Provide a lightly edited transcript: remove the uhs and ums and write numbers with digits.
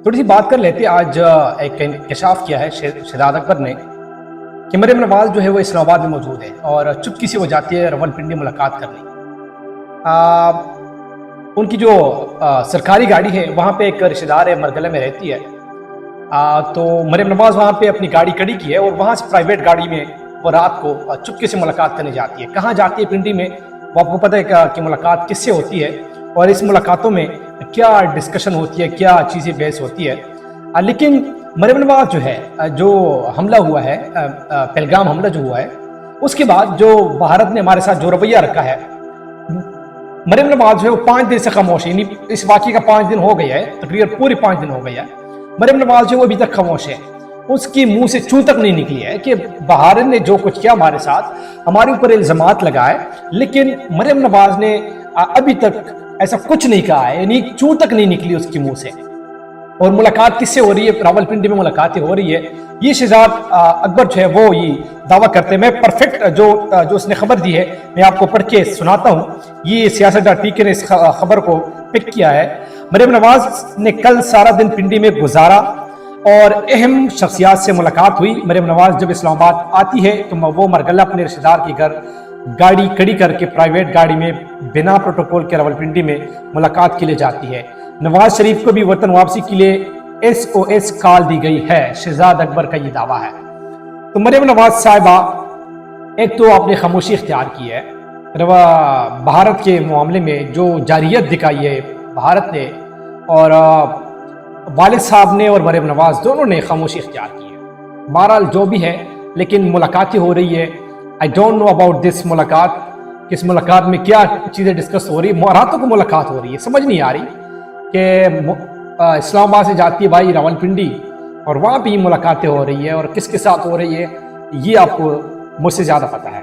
تھوڑی سی بات کر لیتے. آج ایک انکشاف کیا ہے شہزاد اکبر نے کہ مریم نواز جو ہے وہ اسلام آباد میں موجود ہے اور چپکی سے وہ جاتی ہے راولپنڈی ملاقات کرنے. ان کی جو سرکاری گاڑی ہے وہاں پہ ایک رشتہ دار ہے مرگلہ میں رہتی ہے. تو مریم نواز وہاں پہ اپنی گاڑی کھڑی کی ہے اور وہاں سے پرائیویٹ گاڑی میں وہ رات کو چپکے سے ملاقات کرنے جاتی ہے. کہاں جاتی ہے؟ پنڈی میں. وہ آپ کو پتہ ہے کہ ملاقات کس سے ہوتی ہے اور اس ملاقاتوں میں کیا ڈسکشن ہوتی ہے, کیا چیزیں بحث ہوتی ہے. لیکن مریم نواز جو ہے, جو حملہ ہوا ہے, پہلگام حملہ جو ہوا ہے, اس کے بعد جو بھارت نے ہمارے ساتھ جو رویہ رکھا ہے, مریم نواز جو ہے وہ 5 دن سے خاموش ہے. یعنی اس واقعے کا 5 دن ہو گیا ہے, تقریباً پورے 5 دن ہو گیا ہے. مریم نواز جو ہے وہ ابھی تک خاموش ہے. اس کی منہ سے چوں تک نہیں نکلی ہے کہ بھارت نے جو کچھ کیا ہمارے ساتھ, ہمارے اوپر الزامات لگائے, لیکن مریم نواز نے ابھی تک ایسا کچھ نہیں کہا ہے. یعنی چوں تک نہیں نکلی اس کی منہ سے. اور ملاقات کس سے ہو رہی ہے؟ راولپنڈی میں ملاقاتیں ہو رہی ہے. یہ شہزاد اکبر جو ہے وہ یہ دعویٰ کرتے ہیں. میں پرفیکٹ جو اس نے خبر دی ہے میں آپ کو پڑھ کے سناتا ہوں. یہ سیاست ڈاٹ پی کے نے اس خبر کو پک کیا ہے. مریم نواز نے کل سارا دن پنڈی میں گزارا اور اہم شخصیات سے ملاقات ہوئی. مریم نواز جب اسلام آباد آتی ہے تو وہ مرگلہ اپنے رشتہ دار کے گھر گاڑی کھڑی کر کے پرائیویٹ گاڑی میں بنا پروٹوکول کے راولپنڈی میں ملاقات کے لیے جاتی ہے. نواز شریف کو بھی وطن واپسی کے لیے SOS کال دی گئی ہے. شہزاد اکبر کا یہ دعویٰ ہے. تو مریم نواز صاحبہ, ایک تو آپ نے خاموشی اختیار کی ہے بھارت کے معاملے میں, جو جارحیت دکھائی ہے بھارت نے, اور والد صاحب نے اور مریم نواز دونوں نے خاموشی اختیار کی ہے. بہرحال جو بھی ہے, لیکن ملاقاتیں ہو رہی ہے. I don't know about this ملاقات, کس ملاقات میں کیا چیزیں ڈسکس ہو رہی ہے. راتوں کو ملاقات ہو رہی ہے, سمجھ نہیں آ رہی کہ اسلام آباد سے جاتی ہے بھائی راولپنڈی اور وہاں پہ ہی ملاقاتیں ہو رہی ہے, اور کس کے ساتھ ہو رہی ہے یہ آپ کو مجھ سے زیادہ پتہ ہے.